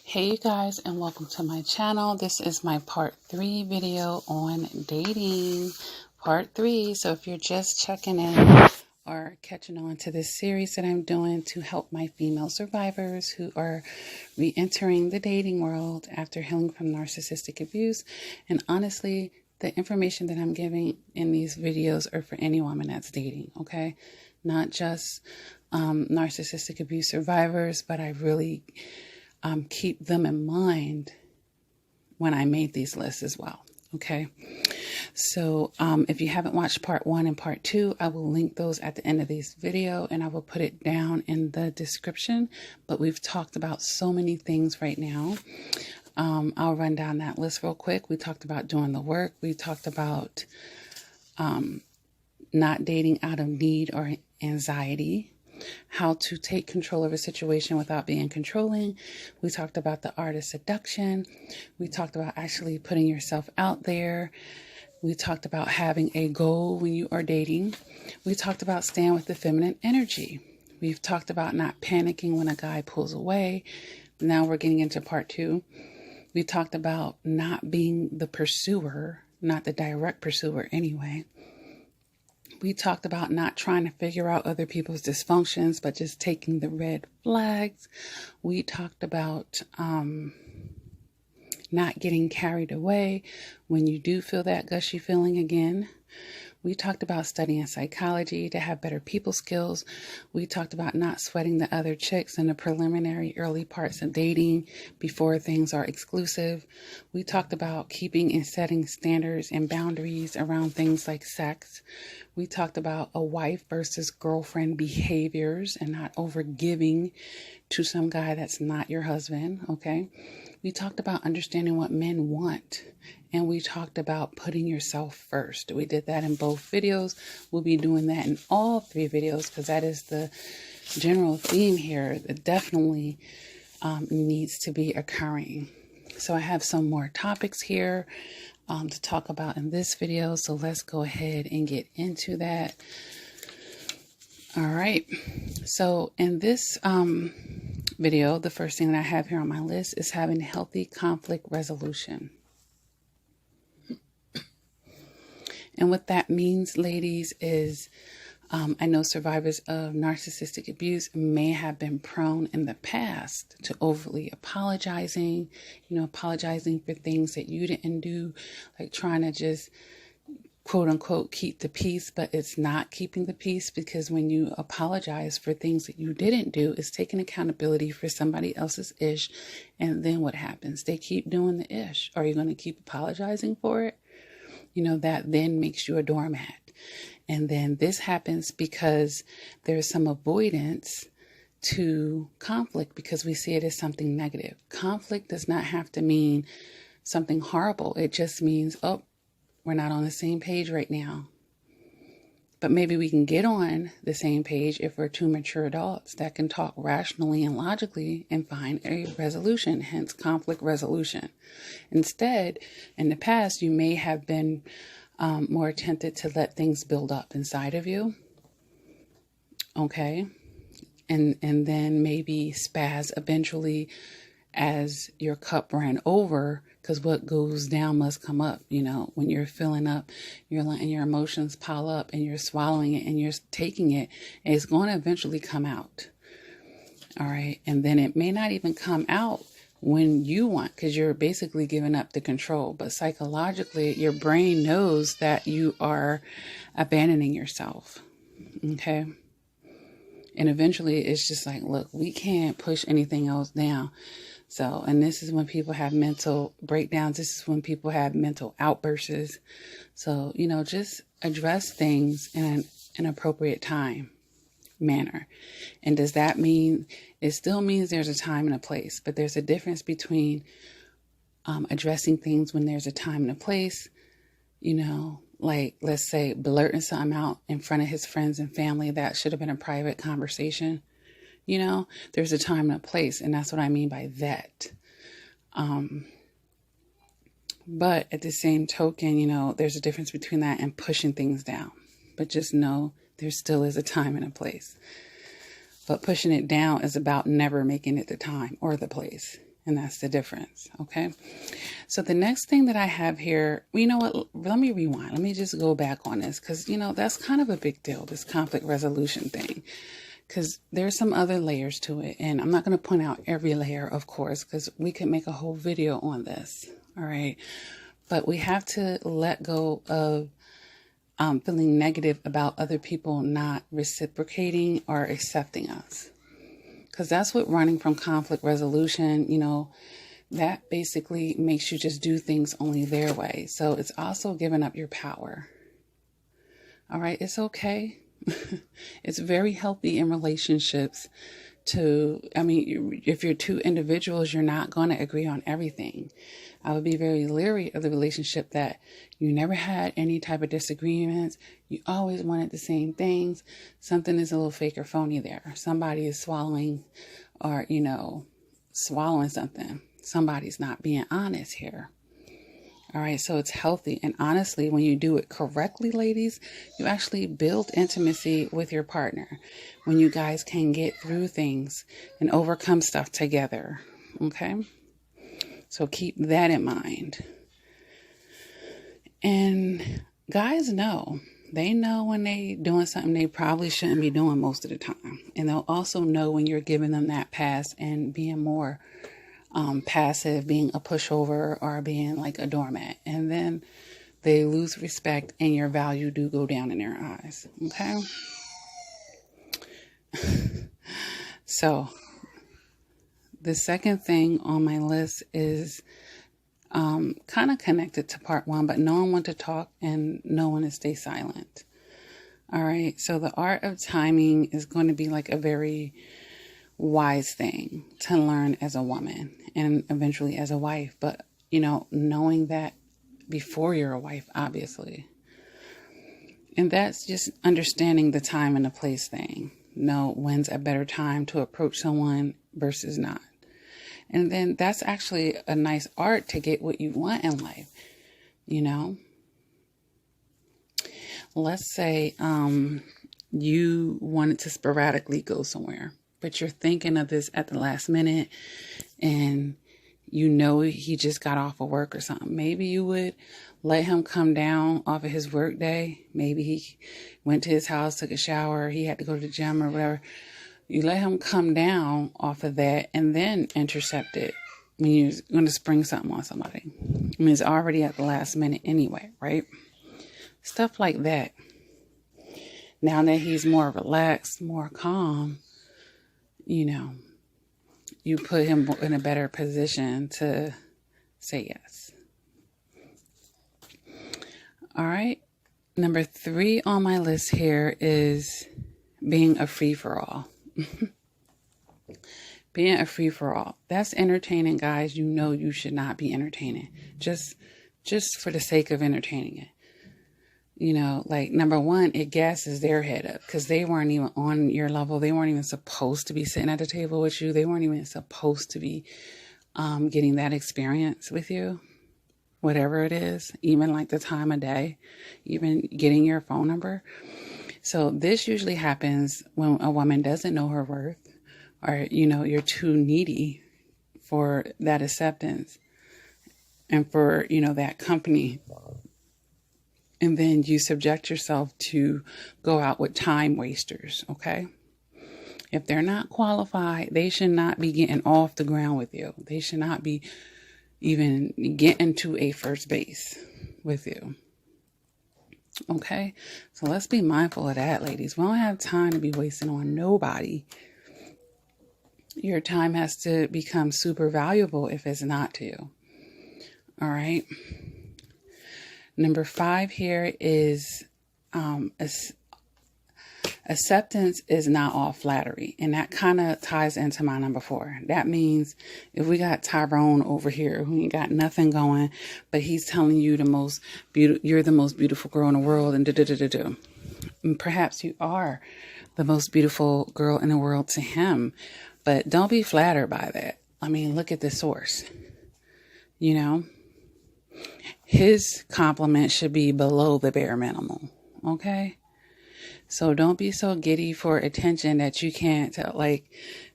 Hey you guys, and welcome to my channel. This is my part 3 video on dating. Part 3. So if you're just checking in or catching on to this series that I'm doing to help my female survivors who are re-entering the dating world after healing from narcissistic abuse. And honestly, the information that I'm giving in these videos are for any woman that's dating, okay? Not just narcissistic abuse survivors, but I really keep them in mind when I made these lists as well. Okay. So if you haven't watched part 1 and part 2, I will link those at the end of this video and I will put it down in the description. But we've talked about so many things right now. I'll run down that list real quick. We talked about doing the work. We talked about not dating out of need or anxiety. How to take control of a situation without being controlling. We talked about the art of seduction. We talked about actually putting yourself out there. We talked about having a goal when you are dating. We talked about staying with the feminine energy. We've talked about not panicking when a guy pulls away. Now we're getting into part 2. We talked about not being the pursuer, not the direct pursuer anyway. We talked about not trying to figure out other people's dysfunctions, but just taking the red flags. We talked about not getting carried away when you do feel that gushy feeling again. We talked about studying psychology to have better people skills. We talked about not sweating the other chicks in the preliminary early parts of dating before things are exclusive. We talked about keeping and setting standards and boundaries around things like sex. We talked about a wife versus girlfriend behaviors and not overgiving to some guy that's not your husband, okay? We talked about understanding what men want. And we talked about putting yourself first. We did that in both videos. We'll be doing that in all 3 videos because that is the general theme here that definitely needs to be occurring. So I have some more topics here to talk about in this video. So let's go ahead and get into that. All right. So in this video, the first thing that I have here on my list is having healthy conflict resolution. And what that means, ladies, is I know survivors of narcissistic abuse may have been prone in the past to overly apologizing, apologizing for things that you didn't do, like trying to just, quote unquote, keep the peace, but it's not keeping the peace because when you apologize for things that you didn't do, it's taking accountability for somebody else's ish. And then what happens? They keep doing the ish. Are you going to keep apologizing for it? That then makes you a doormat. And then this happens because there's some avoidance to conflict because we see it as something negative. Conflict does not have to mean something horrible. It just means, oh, we're not on the same page right now. But maybe we can get on the same page if we're 2 mature adults that can talk rationally and logically and find a resolution, hence conflict resolution. Instead, in the past, you may have been more tempted to let things build up inside of you. Okay. And then maybe spaz eventually as your cup ran over, because what goes down must come up. When you're filling up, you're letting your emotions pile up and you're swallowing it and you're taking it, it's going to eventually come out. All right. And then it may not even come out when you want, because you're basically giving up the control. But psychologically, your brain knows that you are abandoning yourself. Okay. And eventually it's just like, look, we can't push anything else down. So, and this is when people have mental breakdowns. This is when people have mental outbursts. So, just address things in an appropriate manner. And does that mean, it still means there's a time and a place, but there's a difference between addressing things when there's a time and a place, like let's say blurting something out in front of his friends and family that should have been a private conversation. There's a time and a place, and that's what I mean by that. But at the same token, there's a difference between that and pushing things down. But just know there still is a time and a place. But pushing it down is about never making it the time or the place. And that's the difference. Okay. So the next thing that I have here, you know what? Let me rewind. Let me just go back on this because, that's kind of a big deal, this conflict resolution thing, because there's some other layers to it. And I'm not going to point out every layer, of course, because we could make a whole video on this. All right. But we have to let go of feeling negative about other people not reciprocating or accepting us. Because that's what running from conflict resolution, that basically makes you just do things only their way. So it's also giving up your power. All right. It's okay. It's very healthy in relationships if you're two individuals, you're not going to agree on everything. I would be very leery of the relationship that you never had any type of disagreements. You always wanted the same things. Something is a little fake or phony there. Somebody is swallowing something. Somebody's not being honest here. All right. So it's healthy. And honestly, when you do it correctly, ladies, you actually build intimacy with your partner when you guys can get through things and overcome stuff together. Okay. So keep that in mind. And guys they know when they doing something they probably shouldn't be doing most of the time. And they'll also know when you're giving them that pass and being more passive, being a pushover, or being like a doormat. And then they lose respect and your value do go down in their eyes. Okay. So the second thing on my list is kind of connected to part one, but knowing when to talk and knowing to stay silent. All right. So the art of timing is going to be like a very wise thing to learn as a woman and eventually as a wife. But, knowing that before you're a wife, obviously. And that's just understanding the time and the place thing. Know when's a better time to approach someone versus not. And then that's actually a nice art to get what you want in life. Let's say you wanted to sporadically go somewhere, but you're thinking of this at the last minute and he just got off of work or something. Maybe you would let him come down off of his work day. Maybe he went to his house, took a shower, he had to go to the gym or whatever. You let him come down off of that and then intercept it when you're going to spring something on somebody. It's already at the last minute anyway, right? Stuff like that. Now that he's more relaxed, more calm, you put him in a better position to say yes. All right. Number 3 on my list here is being a free-for-all. Being a free-for-all. That's entertaining, guys. You should not be entertaining. Just for the sake of entertaining it. Number 1, it gasses their head up because they weren't even on your level. They weren't even supposed to be sitting at the table with you. They weren't even supposed to be getting that experience with you, whatever it is, even like the time of day, even getting your phone number. So this usually happens when a woman doesn't know her worth or, you're too needy for that acceptance and for, that company. And then you subject yourself to go out with time wasters, okay? If they're not qualified, they should not be getting off the ground with you. They should not be even getting to a first base with you. Okay? So let's be mindful of that, ladies. We don't have time to be wasting on nobody. Your time has to become super valuable if it's not to you. All right? Number 5 here is acceptance is not all flattery. And that kind of ties into my number 4. That means if we got Tyrone over here who ain't got nothing going, but he's telling you you're the most beautiful girl in the world and and perhaps you are the most beautiful girl in the world to him, but don't be flattered by that. Look at the source, His compliment should be below the bare minimum. Okay. So don't be so giddy for attention that you can't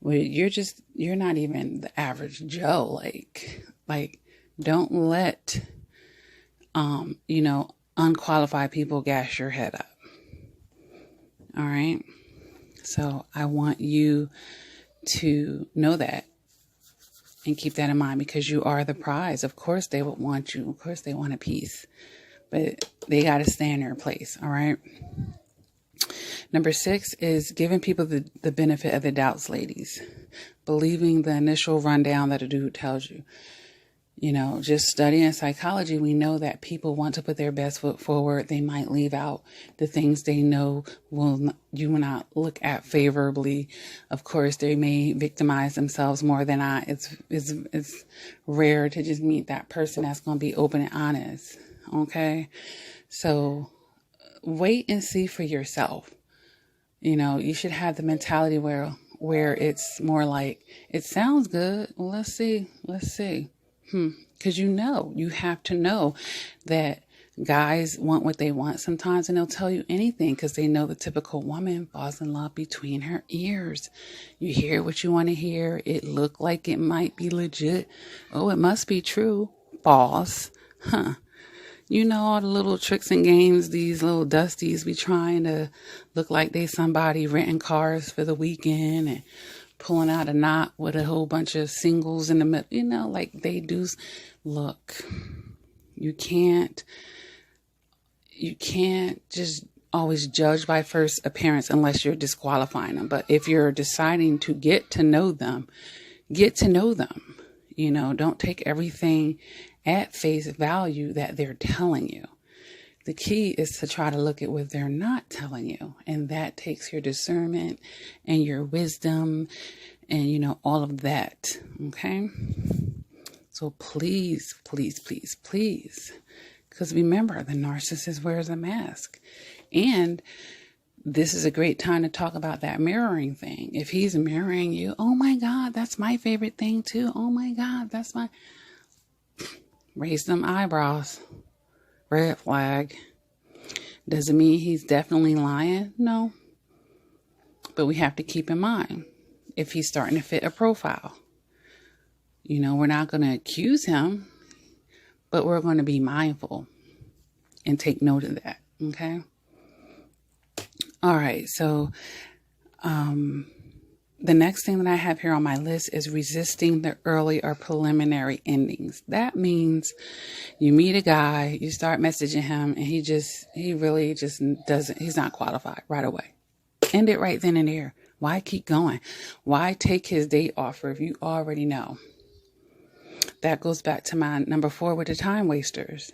where you're not even the average Joe. Like don't let, unqualified people gas your head up. All right. So I want you to know that and keep that in mind, because you are the prize. Of course they would want you. Of course they want a piece, but they got to stay in their place. All right. Number 6 is giving people the benefit of the doubts, ladies. Believing the initial rundown that a dude tells you. Just studying psychology, we know that people want to put their best foot forward. They might leave out the things they know you will not look at favorably. Of course, they may victimize themselves more than I. It's rare to just meet that person that's going to be open and honest. Okay, so wait and see for yourself. You should have the mentality where it's more like, it sounds good. Well, let's see. Because you have to know that guys want what they want sometimes, and they'll tell you anything because they know the typical woman falls in love between her ears. You hear what you want to hear. It look like it might be legit. Oh, it must be true. False. All the little tricks and games these little dusties be trying to look like they somebody renting cars for the weekend and pulling out a knot with a whole bunch of singles in the middle, like they do. Look, you can't just always judge by first appearance unless you're disqualifying them. But if you're deciding to get to know them. Don't take everything at face value that they're telling you. The key is to try to look at what they're not telling you. And that takes your discernment and your wisdom and, all of that. Okay. So please, because remember, the narcissist wears a mask. And this is a great time to talk about that mirroring thing. If he's mirroring you, oh my God, that's my favorite thing too. Oh my God, that's my... Raise them eyebrows. Red flag. Does it mean he's definitely lying? No. But we have to keep in mind, if he's starting to fit a profile, we're not going to accuse him, but we're going to be mindful and take note of that. Okay. All right. So, the next thing that I have here on my list is resisting the early or preliminary endings. That means you meet a guy, you start messaging him, and he really just doesn't, he's not qualified right away. End it right then and there. Why keep going? Why take his date offer if you already know? That goes back to my number 4 with the time wasters.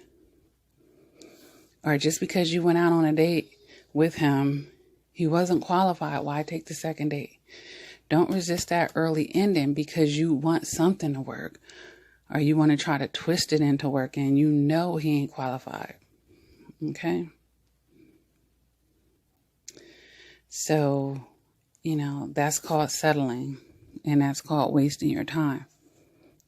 Or just because you went out on a date with him, he wasn't qualified. Why take the second date? Don't resist that early ending because you want something to work, or you want to try to twist it into working. He ain't qualified. Okay. So, that's called settling, and that's called wasting your time.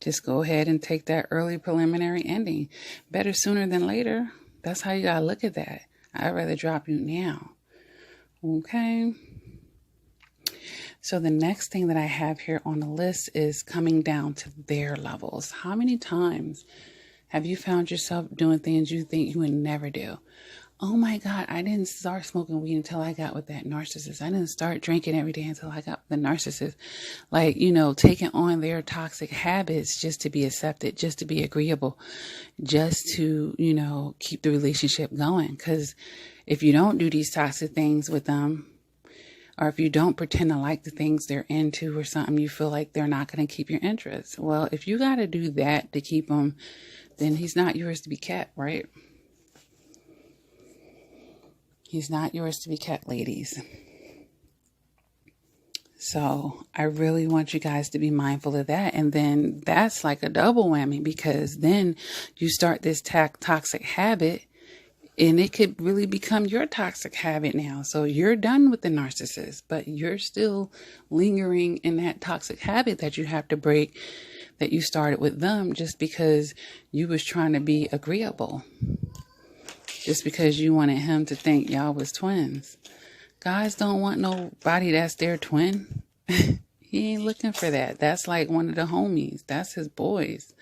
Just go ahead and take that early preliminary ending. Better sooner than later. That's how you got to look at that. I'd rather drop you now. Okay. So the next thing that I have here on the list is coming down to their levels. How many times have you found yourself doing things you think you would never do? Oh my God, I didn't start smoking weed until I got with that narcissist. I didn't start drinking every day until I got with the narcissist. Like, taking on their toxic habits just to be accepted, just to be agreeable, just to, keep the relationship going. Because if you don't do these toxic things with them, or if you don't pretend to like the things they're into or something, you feel like they're not going to keep your interest. Well, if you got to do that to keep them, then he's not yours to be kept, right? He's not yours to be kept, ladies. So I really want you guys to be mindful of that. And then that's like a double whammy, because then you start this toxic habit, and it could really become your toxic habit now. So you're done with the narcissist, but you're still lingering in that toxic habit that you have to break, that you started with them just because you was trying to be agreeable. Just because you wanted him to think y'all was twins. Guys don't want nobody that's their twin. He ain't looking for that. That's like one of the homies. That's his boys.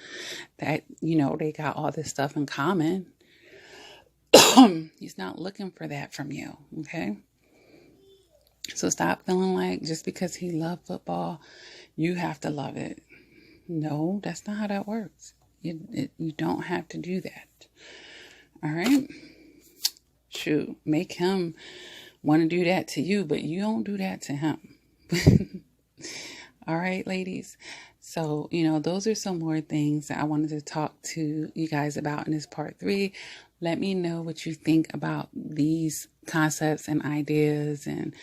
That, they got all this stuff in common. He's not looking for that from you, okay? So stop feeling like just because he loved football, you have to love it. No, that's not how that works. You don't have to do that. All right? Shoot, make him want to do that to you, but you don't do that to him. All right, ladies. So, those are some more things that I wanted to talk to you guys about in this part 3. Let me know what you think about these concepts and ideas and,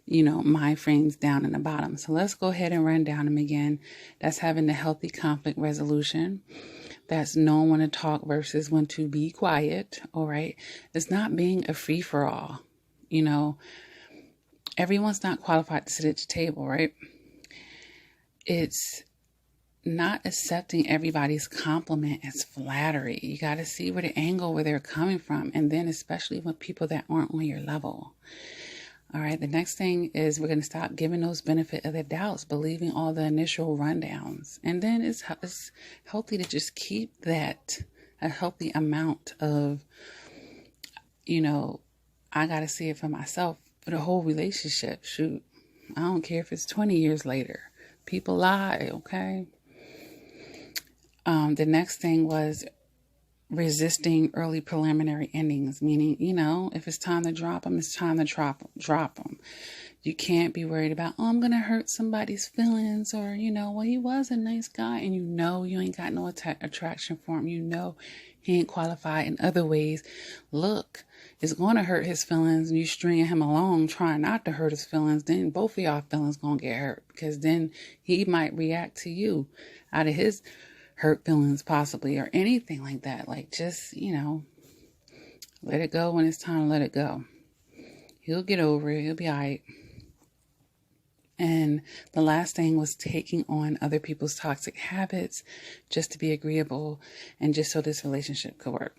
my frames down in the bottom. So let's go ahead and run down them again. That's having the healthy conflict resolution. That's knowing when to talk versus when to be quiet. All right. It's not being a free for all. Everyone's not qualified to sit at your table, right? It's not accepting everybody's compliment as flattery. You got to see where they're coming from. And then especially with people that aren't on your level. All right. The next thing is we're going to stop giving those benefit of the doubts, believing all the initial rundowns. And then it's healthy to just keep that a healthy amount of, I got to see it for myself for the whole relationship. Shoot. I don't care if it's 20 years later. People lie. Okay. The next thing was resisting early preliminary endings, meaning, if it's time to drop them, it's time to drop them. You can't be worried about, I'm going to hurt somebody's feelings or, well, he was a nice guy and you ain't got no attraction for him. He ain't qualified in other ways. Look, it's going to hurt his feelings and you stringing him along trying not to hurt his feelings. Then both of y'all feelings going to get hurt because then he might react to you out of his hurt feelings possibly or anything like that. Like just, let it go when it's time to let it go. He'll get over it. He'll be all right. And the last thing was taking on other people's toxic habits just to be agreeable and just so this relationship could work.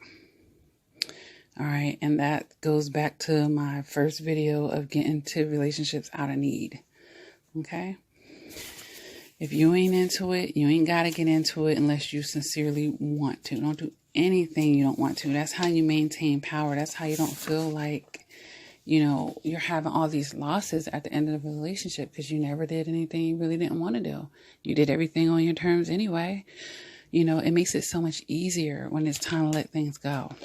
All right. And that goes back to my first video of getting to relationships out of need. Okay. If you ain't into it, you ain't got to get into it unless you sincerely want to. Don't do anything you don't want to. That's how you maintain power. That's how you don't feel like, you're having all these losses at the end of the relationship because you never did anything you really didn't want to do. You did everything on your terms anyway. It makes it so much easier when it's time to let things go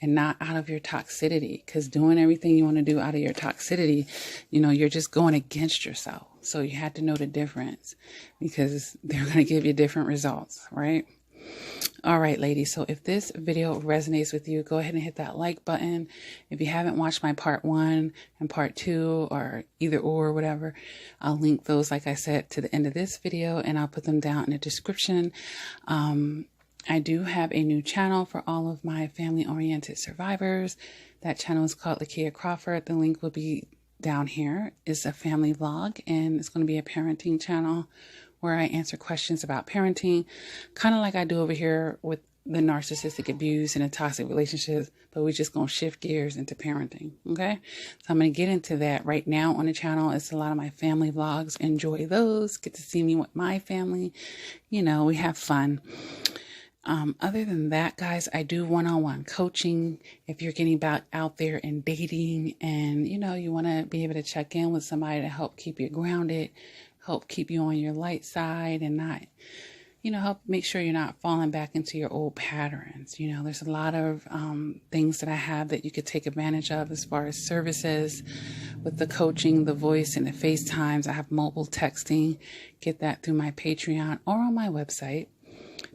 and not out of your toxicity, because doing everything you want to do out of your toxicity, you're just going against yourself. So you have to know the difference because they're going to give you different results, right? All right, ladies. So if this video resonates with you, go ahead and hit that like button. If you haven't watched my part 1 and part 2 or either or whatever, I'll link those, like I said, to the end of this video and I'll put them down in the description. I do have a new channel for all of my family-oriented survivors. That channel is called Lakia Crawford. The link will be down here. It's a family vlog and it's going to be a parenting channel where I answer questions about parenting, kind of like I do over here with the narcissistic abuse and the toxic relationships, but we're just going to shift gears into parenting. Okay. So I'm going to get into that right now on the channel. It's a lot of my family vlogs. Enjoy those. Get to see me with my family. We have fun. Other than that, guys, I do one-on-one coaching. If you're getting back out there and dating and, you want to be able to check in with somebody to help keep you grounded, help keep you on your light side and not, help make sure you're not falling back into your old patterns. There's a lot of things that I have that you could take advantage of as far as services with the coaching, the voice, and the FaceTimes. I have mobile texting. Get that through my Patreon or on my website.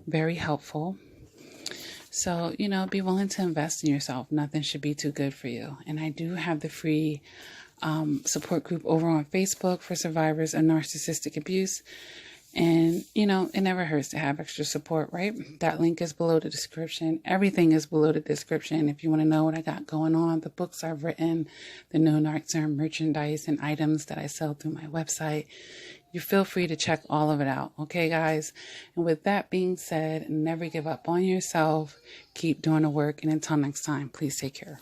Very helpful. So, be willing to invest in yourself. Nothing should be too good for you. And I do have the free support group over on Facebook for survivors of narcissistic abuse. And, it never hurts to have extra support, right? That link is below the description. Everything is below the description. If you want to know what I got going on, the books I've written, the No Narc Term merchandise and items that I sell through my website, you feel free to check all of it out. Okay, guys? And with that being said, never give up on yourself. Keep doing the work. And until next time, please take care.